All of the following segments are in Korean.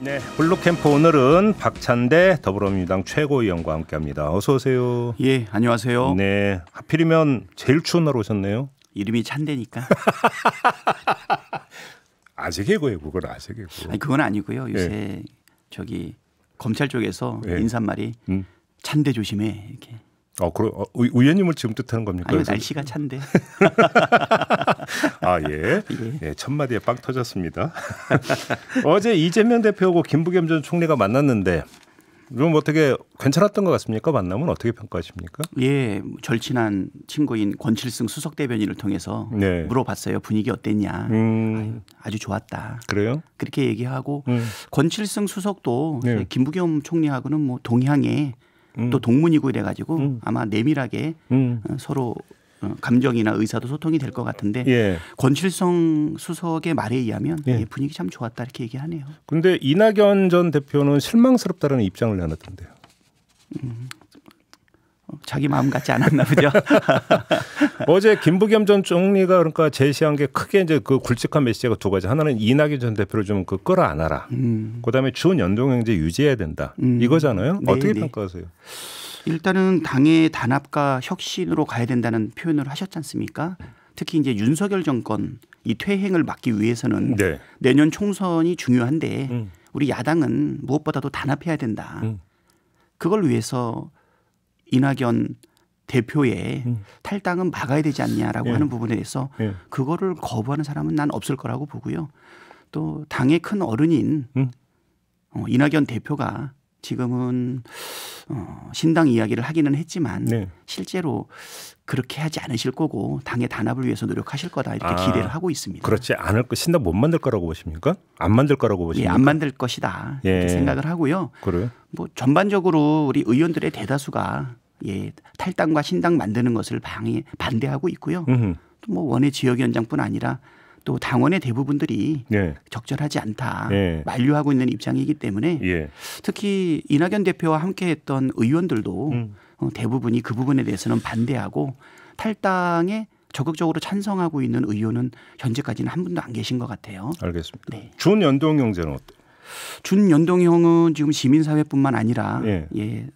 네, 블루캠프 오늘은 박찬대 더불어민주당 최고위원과 함께합니다. 어서 오세요. 예, 안녕하세요. 네, 하필이면 제일 추운 날 오셨네요. 이름이 찬대니까. 아재개그예요, 그건 아재개그. 아니 그건 아니고요. 요새 네. 저기 검찰 쪽에서 네. 인사말이 찬대 조심해 이렇게. 그럼 의원님을 지금 뜻하는 겁니까? 아니 날씨가 찬대. 아 예. 예. 예, 첫 마디에 빵 터졌습니다. 어제 이재명 대표하고 김부겸 전 총리가 만났는데 좀 어떻게 괜찮았던 것 같습니까? 만남은 어떻게 평가하십니까? 예, 절친한 친구인 권칠승 수석 대변인을 통해서 네. 물어봤어요. 분위기 어땠냐? 아주 좋았다. 그래요? 그렇게 얘기하고 권칠승 수석도 네. 김부겸 총리하고는 뭐 동향에 또 동문이고 이래가지고 아마 내밀하게 서로 감정이나 의사도 소통이 될 것 같은데 예. 권칠성 수석의 말에 의하면 예. 분위기 참 좋았다 이렇게 얘기하네요. 근데 이낙연 전 대표는 실망스럽다는 입장을 내놨던데요. 자기 마음 같지 않았나 보죠. 어제 김부겸 전 총리가 그러니까 제시한 게 크게 이제 그 굵직한 메시지가 두 가지. 하나는 이낙연 전 대표를 좀 그 끌어안아라. 그다음에 준연동형제 유지해야 된다. 이거잖아요. 네, 어떻게 네. 평가하세요? 일단은 당의 단합과 혁신으로 가야 된다는 표현을 하셨지 않습니까? 특히 이제 윤석열 정권 이 퇴행을 막기 위해서는 네. 내년 총선이 중요한데 우리 야당은 무엇보다도 단합해야 된다. 그걸 위해서 이낙연 대표의 탈당은 막아야 되지 않냐라고 예. 하는 부분에 대해서 예. 그거를 거부하는 사람은 난 없을 거라고 보고요. 또 당의 큰 어른인 이낙연 대표가 지금은 신당 이야기를 하기는 했지만 네. 실제로 그렇게 하지 않으실 거고 당의 단합을 위해서 노력하실 거다 이렇게 기대를 하고 있습니다. 그렇지 않을 거 신당 못 만들 거라고 보십니까? 안 만들 거라고 예, 보십니까? 안 만들 것이다 이렇게 예. 생각을 하고요. 그래요? 뭐 전반적으로 우리 의원들의 대다수가 탈당과 신당 만드는 것을 반대하고 있고요. 또 뭐 원외 지역위원장뿐 아니라 또 당원의 대부분들이 예. 적절하지 않다 예. 만류하고 있는 입장이기 때문에 예. 특히 이낙연 대표와 함께했던 의원들도 대부분이 그 부분에 대해서는 반대하고 탈당에 적극적으로 찬성하고 있는 의원은 현재까지는 한 분도 안 계신 것 같아요. 알겠습니다. 네. 준연동형제는 어때요? 준연동형은 지금 시민사회뿐만 아니라 예.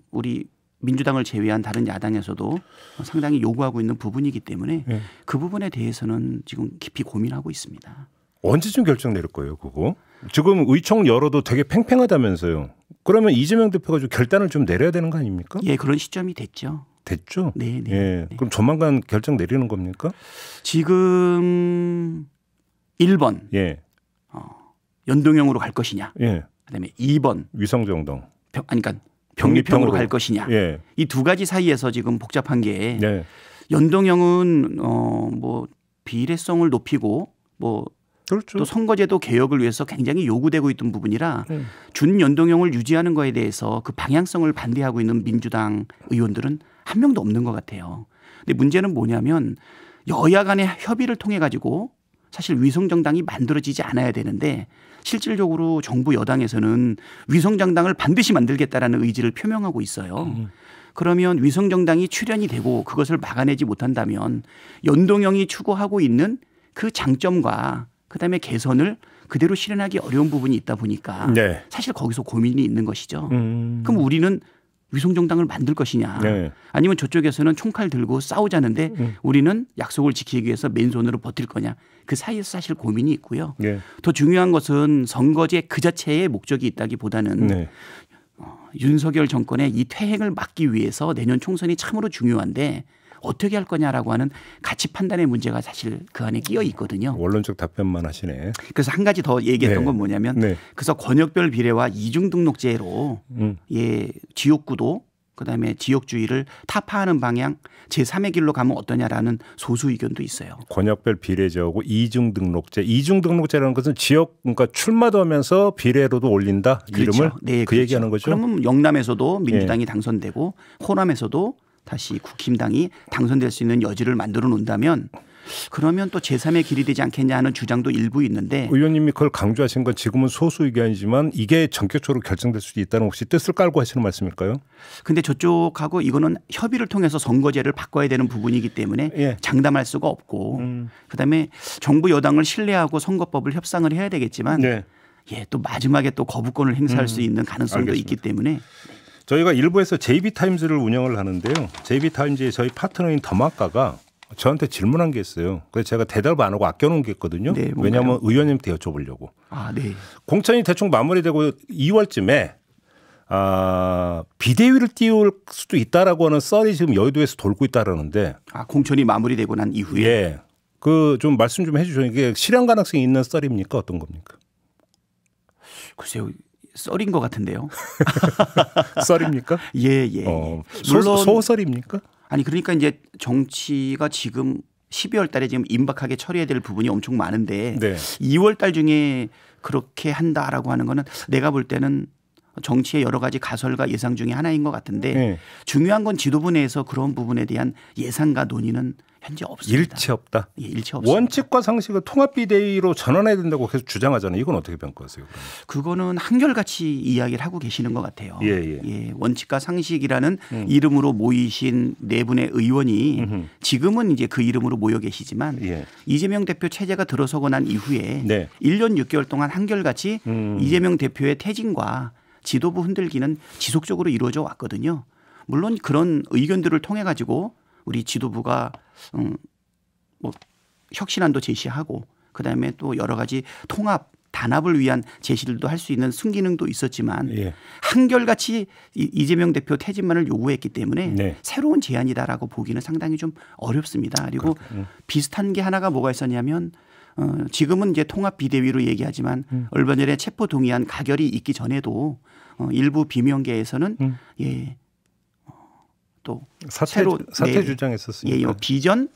우리 민주당을 제외한 다른 야당에서도 상당히 요구하고 있는 부분이기 때문에 예. 그 부분에 대해서는 지금 깊이 고민하고 있습니다. 언제쯤 결정 내릴 거예요, 그거? 지금 의총 열어도 되게 팽팽하다면서요. 그러면 이재명 대표가 좀 결단을 좀 내려야 되는 거 아닙니까? 예, 그런 시점이 됐죠. 됐죠? 네, 네. 예. 네. 그럼 조만간 결정 내리는 겁니까? 지금 1번 예. 연동형으로 갈 것이냐. 예. 그다음에 2번 위성정동. 그러니까 병립형으로 갈 병립형으로. 것이냐. 예. 이 두 가지 사이에서 지금 복잡한 게 네. 연동형은 뭐 비례성을 높이고 뭐 그렇죠. 또 선거제도 개혁을 위해서 굉장히 요구되고 있던 부분이라 준연동형을 유지하는 거에 대해서 그 방향성을 반대하고 있는 민주당 의원들은 한 명도 없는 것 같아요. 근데 문제는 뭐냐면 여야 간의 협의를 통해 가지고 사실 위성정당이 만들어지지 않아야 되는데 실질적으로 정부 여당에서는 위성정당을 반드시 만들겠다라는 의지를 표명하고 있어요. 그러면 위성정당이 출현이 되고 그것을 막아내지 못한다면 연동형이 추구하고 있는 그 장점과 그다음에 개선을 그대로 실현하기 어려운 부분이 있다 보니까 네. 사실 거기서 고민이 있는 것이죠. 그럼 우리는 위성정당을 만들 것이냐 네. 아니면 저쪽에서는 총칼 들고 싸우자는데 우리는 약속을 지키기 위해서 맨손으로 버틸 거냐 그 사이에서 사실 고민이 있고요. 네. 더 중요한 것은 선거제 그 자체의 목적이 있다기보다는 네. 윤석열 정권의 이 퇴행을 막기 위해서 내년 총선이 참으로 중요한데 어떻게 할 거냐라고 하는 가치 판단의 문제가 사실 그 안에 끼어 있거든요. 원론적 답변만 하시네. 그래서 한 가지 더 얘기했던 네. 건 뭐냐면 네. 그래서 권역별 비례와 이중등록제로 지역구도 그다음에 지역주의를 타파하는 방향 제3의 길로 가면 어떠냐라는 소수 의견도 있어요. 권역별 비례제하고 이중등록제. 이중등록제라는 것은 지역 그러니까 출마도 하면서 비례로도 올린다. 그렇죠. 이름을 네, 그 그렇죠. 얘기하는 거죠. 그러면 영남에서도 민주당이 당선되고 호남에서도 다시 국힘당이 당선될 수 있는 여지를 만들어 놓는다면 그러면 또 제3의 길이 되지 않겠냐 하는 주장도 일부 있는데 의원님이 그걸 강조하신 건 지금은 소수 의견이지만 이게 전격적으로 결정될 수도 있다는 혹시 뜻을 깔고 하시는 말씀일까요? 근데 저쪽하고 이거는 협의를 통해서 선거제를 바꿔야 되는 부분이기 때문에 예. 장담할 수가 없고 그다음에 정부 여당을 신뢰하고 선거법을 협상을 해야 되겠지만 네. 예, 또 마지막에 또 거부권을 행사할 수 있는 가능성도 알겠습니다. 있기 때문에 저희가 일부에서 JB타임즈를 운영을 하는데요. JB타임즈의 저희 파트너인 더마카가 저한테 질문한 게 있어요. 그래서 제가 대답을 안 하고 아껴놓은 게 있거든요. 네, 왜냐하면 의원님한테 여쭤보려고. 아, 네. 공천이 대충 마무리되고 2월쯤에 비대위를 띄울 수도 있다라고 하는 썰이 지금 여의도에서 돌고 있다라는데. 아, 공천이 마무리되고 난 이후에. 예. 그 좀 말씀 좀 해주죠. 이게 실현 가능성이 있는 썰입니까? 어떤 겁니까? 글쎄요. 썰인 것 같은데요. 썰입니까? 예, 예. 물론 소설입니까? 아니 그러니까 이제 정치가 지금 12월 달에 지금 임박하게 처리해야 될 부분이 엄청 많은데 네. 2월 달 중에 그렇게 한다라고 하는 거는 내가 볼 때는 정치의 여러 가지 가설과 예상 중에 하나인 것 같은데 네. 중요한 건 지도부 내에서 그런 부분에 대한 예상과 논의는 현재 없습니다. 일치 없다. 예, 일치 없습니다. 원칙과 상식을 통합비대위로 전환해야 된다고 계속 주장하잖아요. 이건 어떻게 평가하세요? 그거는 한결같이 이야기를 하고 계시는 것 같아요. 예. 원칙과 상식이라는 이름으로 모이신 네 분의 의원이 지금은 이제 그 이름으로 모여 계시지만 이재명 대표 체제가 들어서고 난 이후에 1년 6개월 동안 한결같이 이재명 대표의 퇴진과 지도부 흔들기는 지속적으로 이루어져 왔거든요. 물론 그런 의견들을 통해 가지고 우리 지도부가 뭐 혁신안도 제시하고 그다음에 또 여러 가지 통합 단합을 위한 제시들도 할 수 있는 순기능도 있었지만 한결같이 이재명 대표 퇴진만을 요구했기 때문에 새로운 제안이다라고 보기는 상당히 좀 어렵습니다. 그리고 비슷한 게 하나가 뭐가 있었냐면 지금은 이제 통합 비대위로 얘기하지만 얼마 전에 체포 동의안 가결이 있기 전에도 일부 비명계에서는 또 사퇴 주장했었으니까 비전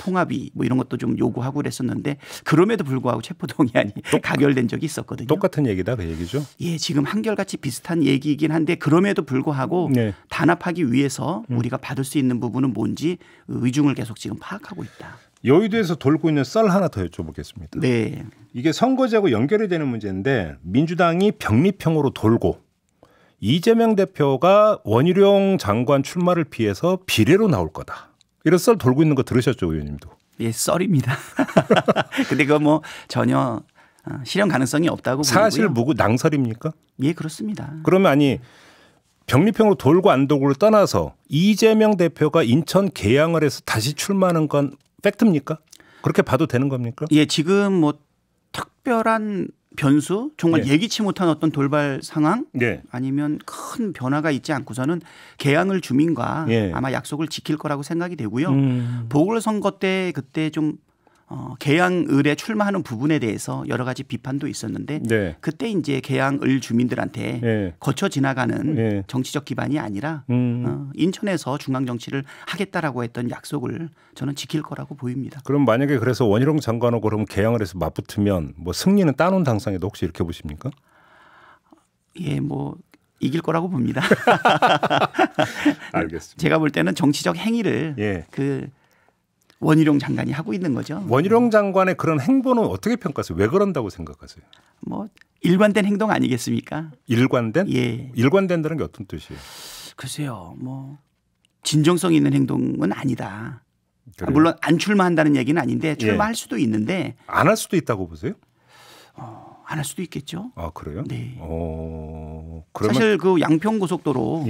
통합이 이런 것도 좀 요구하고 그랬었는데 그럼에도 불구하고 체포 동의안이 가결된 적이 있었거든요. 똑같은 얘기다 그 얘기죠. 예, 지금 한결같이 비슷한 얘기이긴 한데 그럼에도 불구하고 단합하기 위해서 우리가 받을 수 있는 부분은 뭔지 의중을 계속 지금 파악하고 있다. 여의도에서 돌고 있는 썰 하나 더 여쭤보겠습니다. 네. 이게 선거제하고 연결이 되는 문제인데 민주당이 병립형으로 돌고 이재명 대표가 원희룡 장관 출마를 피해서 비례로 나올 거다. 이런 썰 돌고 있는 거 들으셨죠, 의원님도? 예, 썰입니다. 근데 그거 뭐 전혀 실현 가능성이 없다고 보고요. 사실 무구 낭설입니까? 예, 그렇습니다. 그러면 아니 병립형으로 돌고 안 돌고를 떠나서 이재명 대표가 인천 계양을 해서 다시 출마하는 건 팩트입니까? 그렇게 봐도 되는 겁니까? 예, 지금 뭐 특별한 변수, 정말 예기치 못한 어떤 돌발 상황 아니면 큰 변화가 있지 않고서는 계양을 주민과 아마 약속을 지킬 거라고 생각이 되고요. 보궐선거 때 그때 좀 계양을에 출마하는 부분에 대해서 여러 가지 비판도 있었는데 그때 이제 계양을 주민들한테 거쳐 지나가는 정치적 기반이 아니라 인천에서 중앙 정치를 하겠다라고 했던 약속을 저는 지킬 거라고 보입니다. 그럼 만약에 그래서 원희룡 장관하고 그럼 계양을 해서 맞붙으면 뭐 승리는 따놓은 당상에도 혹시 이렇게 보십니까? 예, 뭐 이길 거라고 봅니다. 알겠습니다. 제가 볼 때는 정치적 행위를 원희룡 장관이 하고 있는 거죠. 원희룡 장관의 그런 행보는 어떻게 평가하세요? 왜 그런다고 생각하세요? 뭐 일관된 행동 아니겠습니까? 일관된? 예. 일관된다는 게 어떤 뜻이에요? 글쎄요. 뭐 진정성 있는 행동은 아니다. 그래요? 물론 안 출마한다는 얘기는 아닌데 출마할 수도 있는데 안 할 수도 있다고 보세요? 안 할 수도 있겠죠. 아, 그래요? 네. 그러면 사실 그 양평고속도로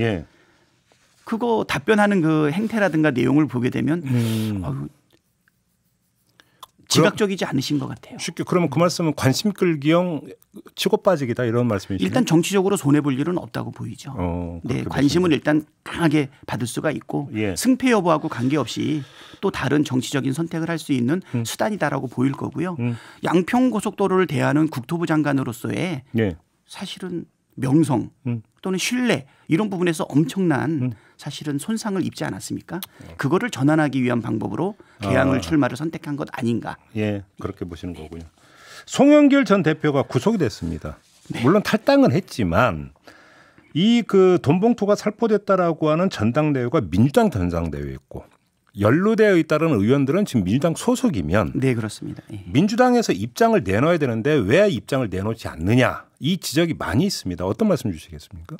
그거 답변하는 그 행태라든가 내용을 보게 되면 지각적이지 않으신 것 같아요. 쉽게 그러면 그 말씀은 관심 끌기형 치고 빠지기다 이런 말씀이시죠? 일단 정치적으로 손해 볼 일은 없다고 보이죠. 네, 관심은 일단 강하게 받을 수가 있고 승패 여부하고 관계없이 또 다른 정치적인 선택을 할 수 있는 수단이다라고 보일 거고요. 양평고속도로를 대하는 국토부 장관으로서의 사실은 명성 또는 신뢰 이런 부분에서 엄청난 사실은 손상을 입지 않았습니까? 그거를 전환하기 위한 방법으로 계양을 출마를 선택한 것 아닌가. 예, 그렇게 보시는 거군요. 송영길 전 대표가 구속이 됐습니다. 물론 탈당은 했지만 이 그 돈봉투가 살포됐다라고 하는 전당대회가 민주당 전당대회였고 연루되어 있다는 의원들은 지금 민주당 소속이면 네, 그렇습니다. 민주당에서 입장을 내놔야 되는데 왜 입장을 내놓지 않느냐 이 지적이 많이 있습니다. 어떤 말씀 주시겠습니까?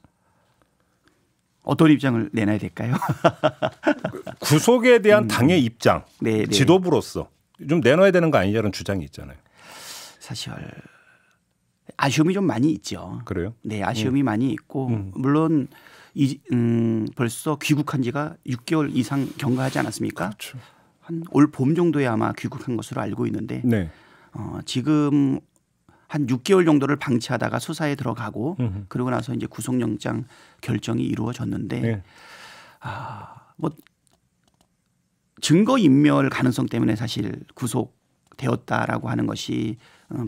어떤 입장을 내놔야 될까요? 구속에 대한 당의 입장, 지도부로서 좀 내놔야 되는 거 아니냐는 주장이 있잖아요. 사실 아쉬움이 좀 많이 있죠. 그래요? 네, 아쉬움이 많이 있고 물론 벌써 귀국한 지가 6개월 이상 경과하지 않았습니까? 그렇죠. 한 올 봄 정도에 아마 귀국한 것으로 알고 있는데 네. 지금 한 6개월 정도를 방치하다가 수사에 들어가고 그러고 나서 이제 구속영장 결정이 이루어졌는데 네. 뭐 증거 인멸 가능성 때문에 사실 구속되었다라고 하는 것이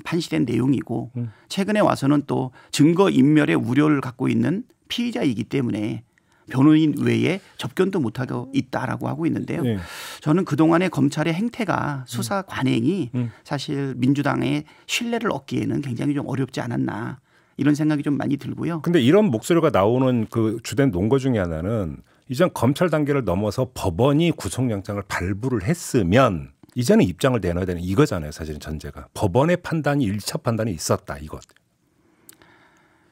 판시된 내용이고 최근에 와서는 또 증거 인멸의 우려를 갖고 있는 피의자이기 때문에 변호인 외에 접견도 못하고 있다라고 하고 있는데요. 네. 저는 그동안의 검찰의 행태가 수사 관행이 사실 민주당의 신뢰를 얻기에는 굉장히 좀 어렵지 않았나 이런 생각이 좀 많이 들고요. 근데 이런 목소리가 나오는 그 주된 논거 중에 하나는 이전 검찰 단계를 넘어서 법원이 구속영장을 발부를 했으면 이제는 입장을 내놔야 되는 이거잖아요. 사실은 전제가. 법원의 판단이 1차 판단이 있었다 이것.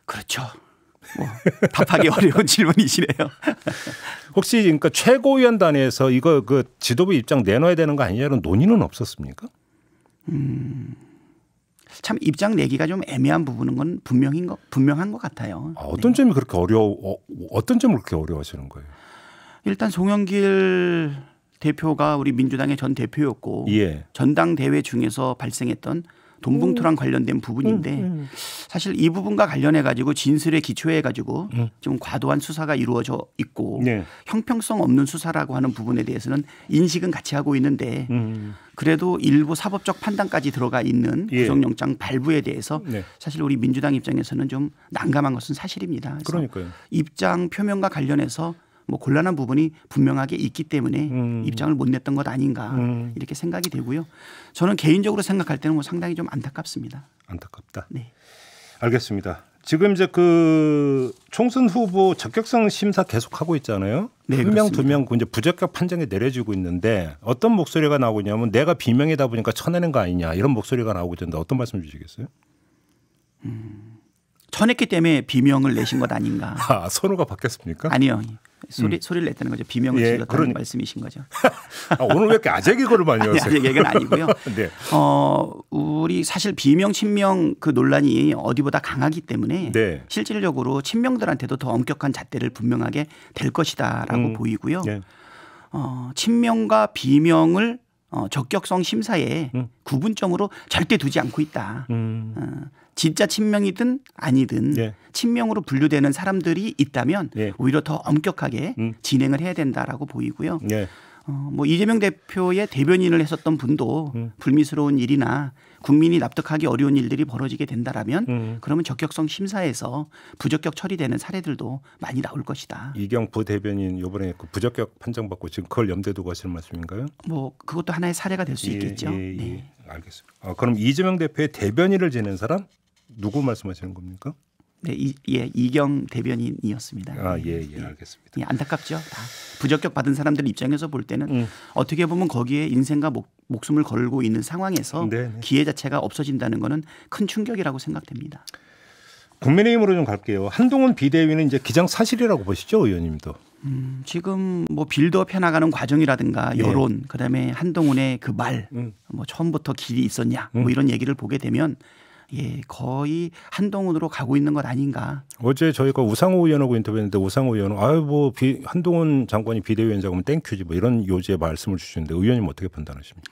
그렇죠. 뭐 답하기 어려운 질문이시네요. 혹시 그러니까 최고위원단에서 이거 그 지도부 입장 내놔야 되는 거 아니냐는 논의는 없었습니까? 참 입장 내기가 좀 애매한 부분은 건 분명한 것 같아요. 어떤 점이 그렇게 어떤 점을 그렇게 어려워하시는 거예요? 일단 송영길 대표가 우리 민주당의 전 대표였고 예. 전당대회 중에서 발생했던 돈봉투랑 관련된 부분인데 사실 이 부분과 관련해 가지고 진술에 기초해 가지고 좀 과도한 수사가 이루어져 있고 네. 형평성 없는 수사라고 하는 부분에 대해서는 인식은 같이 하고 있는데 그래도 일부 사법적 판단까지 들어가 있는 예. 구속영장 발부에 대해서 네. 사실 우리 민주당 입장에서는 좀 난감한 것은 사실입니다. 그래서 그러니까요. 입장 표명과 관련해서 뭐 곤란한 부분이 분명하게 있기 때문에 입장을 못 냈던 것 아닌가 이렇게 생각이 되고요. 저는 개인적으로 생각할 때는 뭐 상당히 좀 안타깝습니다. 안타깝다. 네. 알겠습니다. 지금 이제 그 총선 후보 적격성 심사 계속 하고 있잖아요. 네, 한 명, 그렇습니다. 두 명 이제 부적격 판정이 내려지고 있는데 어떤 목소리가 나오고 있냐면 내가 비명이다 보니까 쳐내는 거 아니냐 이런 목소리가 나오고 있는데 어떤 말씀 주시겠어요? 쳐냈기 때문에 비명을 내신 것 아닌가. 아, 선호가 바뀌었습니까? 아니요. 소리를 냈다는 거죠. 비명을 예, 질렀다는 그러니- 말씀이신 거죠. 아, 오늘 왜 이렇게 아재 개그를 많이 아니, 하세요? 얘기는 아니고요. 네. 우리 사실 비명 친명 그 논란이 어디보다 강하기 때문에 네. 실질적으로 친명들한테도 더 엄격한 잣대를 분명하게 될 것이다라고 보이고요. 네. 친명과 비명을 적격성 심사에 구분점으로 절대 두지 않고 있다. 진짜 친명이든 아니든 예. 친명으로 분류되는 사람들이 있다면 예. 오히려 더 엄격하게 진행을 해야 된다라고 보이고요. 네. 뭐 이재명 대표의 대변인을 했었던 분도 불미스러운 일이나 국민이 납득하기 어려운 일들이 벌어지게 된다라면 그러면 적격성 심사에서 부적격 처리되는 사례들도 많이 나올 것이다. 이경 부대변인 이번에 그 부적격 판정받고 지금 그걸 염두에 두고 하시는 말씀인가요? 뭐 그것도 하나의 사례가 될 수 예, 있겠죠. 예, 예. 네. 알겠습니다. 그럼 이재명 대표의 대변인을 지낸 사람 누구 말씀하시는 겁니까? 네, 이경 대변인이었습니다. 아, 예, 알겠습니다. 예, 안타깝죠. 다 부적격 받은 사람들 입장에서 볼 때는 어떻게 보면 거기에 인생과 목숨을 걸고 있는 상황에서 네, 네. 기회 자체가 없어진다는 것은 큰 충격이라고 생각됩니다. 국민의힘으로 좀 갈게요. 한동훈 비대위는 이제 기정사실이라고 보시죠, 의원님도. 지금 뭐 빌드업 해나가는 과정이라든가 여론, 그다음에 한동훈의 그 말, 뭐 처음부터 길이 있었냐, 뭐 이런 얘기를 보게 되면 거의 한동훈으로 가고 있는 것 아닌가. 어제 저희가 우상호 의원하고 인터뷰했는데 우상호 의원은 한동훈 장관이 비대위원장이면 땡큐지 뭐 이런 요지의 말씀을 주시는데 의원님 어떻게 판단하십니까?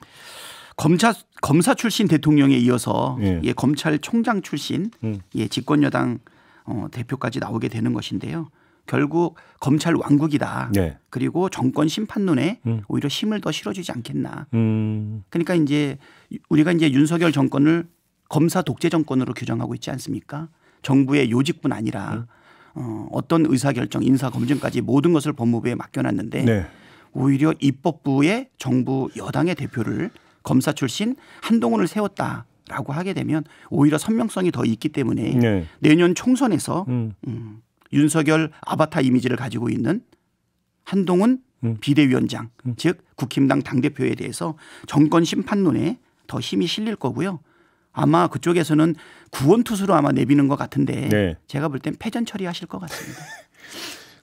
검사 출신 대통령에 이어서 예. 검찰총장 출신 집권여당 대표까지 나오게 되는 것인데요. 결국 검찰 왕국이다. 네. 그리고 정권 심판론에 오히려 힘을 더 실어주지 않겠나. 그러니까 이제 우리가 이제 윤석열 정권을 검사 독재 정권으로 규정하고 있지 않습니까? 정부의 요직뿐 아니라 어떤 의사결정, 인사검증까지 모든 것을 법무부에 맡겨놨는데 네. 오히려 입법부의 정부 여당의 대표를 검사 출신 한동훈을 세웠다라고 하게 되면 오히려 선명성이 더 있기 때문에 네. 내년 총선에서 윤석열 아바타 이미지를 가지고 있는 한동훈 비대위원장 즉 국힘당 당대표에 대해서 정권 심판론에 더 힘이 실릴 거고요. 아마 그쪽에서는 구원투수로 아마 내비는 것 같은데 네. 제가 볼 땐 패전 처리하실 것 같습니다.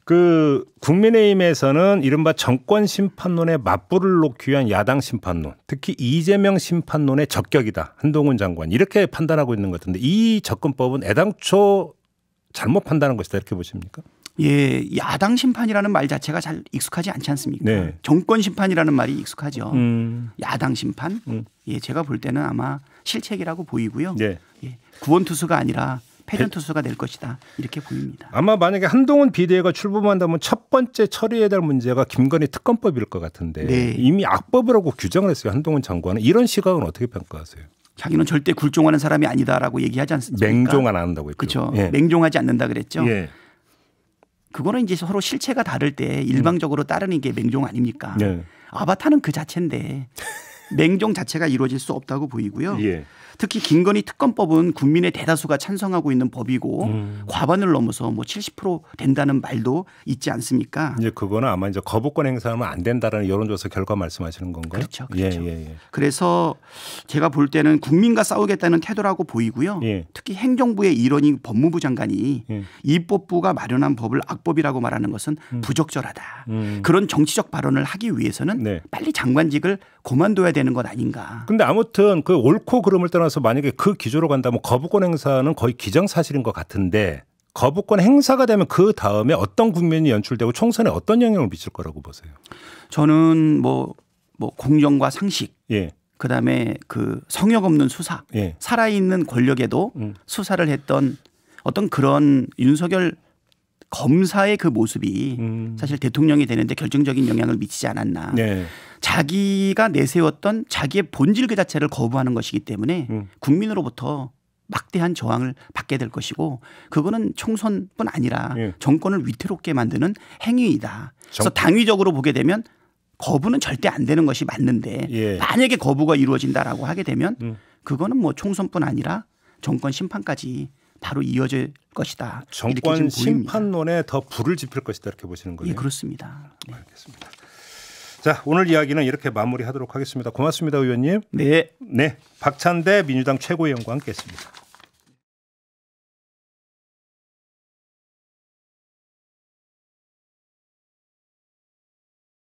그 국민의힘에서는 이른바 정권 심판론에 맞불을 놓기 위한 야당 심판론, 특히 이재명 심판론의 적격이다. 한동훈 장관 이렇게 판단하고 있는 것 같은데 이 접근법은 애당초 잘못 판단한 것이다 이렇게 보십니까? 예, 야당 심판이라는 말 자체가 잘 익숙하지 않지 않습니까? 네. 정권 심판이라는 말이 익숙하죠. 야당 심판? 예, 제가 볼 때는 아마 실책이라고 보이고요. 네. 예, 구원 투수가 아니라 패전 투수가 될 것이다 이렇게 보입니다. 아마 만약에 한동훈 비대위가 출범한다면 첫 번째 처리해야 될 문제가 김건희 특검법일 것 같은데 네. 이미 악법이라고 규정을 했어요. 한동훈 장관은 이런 시각은 어떻게 평가하세요? 자기는 절대 굴종하는 사람이 아니다라고 얘기하지 않습니까? 맹종 안 한다고 했죠. 그렇죠. 예. 맹종하지 않는다 그랬죠. 예. 그거는 이제 서로 실체가 다를 때 일방적으로 따르는 게 맹종 아닙니까? 예. 아바타는 그 자체인데 맹종 자체가 이루어질 수 없다고 보이고요. 예. 특히 김건희 특검법은 국민의 대다수가 찬성하고 있는 법이고 과반을 넘어서 뭐 70% 된다는 말도 있지 않습니까? 이제 그거는 아마 이제 거부권 행사하면 안 된다라는 여론조사 결과 말씀하시는 건가요? 그렇죠. 그렇죠. 예. 그래서 제가 볼 때는 국민과 싸우겠다는 태도라고 보이고요. 예. 특히 행정부의 일원인 법무부 장관이 예. 입법부가 마련한 법을 악법이라고 말하는 것은 부적절하다. 그런 정치적 발언을 하기 위해서는 네. 빨리 장관직을 그만둬야 되는 것 아닌가. 근데 아무튼 그 옳고 그름을 떠나서 만약에 그 기조로 간다면 거부권 행사는 거의 기정사실인 것 같은데 거부권 행사가 되면 그 다음에 어떤 국면이 연출되고 총선에 어떤 영향을 미칠 거라고 보세요? 저는 뭐 공정과 상식, 예. 그다음에 그 성역 없는 수사, 예. 살아있는 권력에도 수사를 했던 어떤 그런 윤석열 검사의 그 모습이 사실 대통령이 되는데 결정적인 영향을 미치지 않았나. 네. 자기가 내세웠던 자기의 본질 그 자체를 거부하는 것이기 때문에 국민으로부터 막대한 저항을 받게 될 것이고 그거는 총선뿐 아니라 예. 정권을 위태롭게 만드는 행위이다. 그래서 당위적으로 보게 되면 거부는 절대 안 되는 것이 맞는데 예. 만약에 거부가 이루어진다라고 하게 되면 그거는 뭐 총선뿐 아니라 정권 심판까지 바로 이어질 것이다. 정권 심판론에 더 불을 지필 것이다 이렇게 보시는 거예요? 예, 그렇습니다. 네. 알겠습니다. 자, 오늘 이야기는 이렇게 마무리하도록 하겠습니다. 고맙습니다, 의원님. 네. 네, 박찬대 민주당 최고위원과 함께했습니다.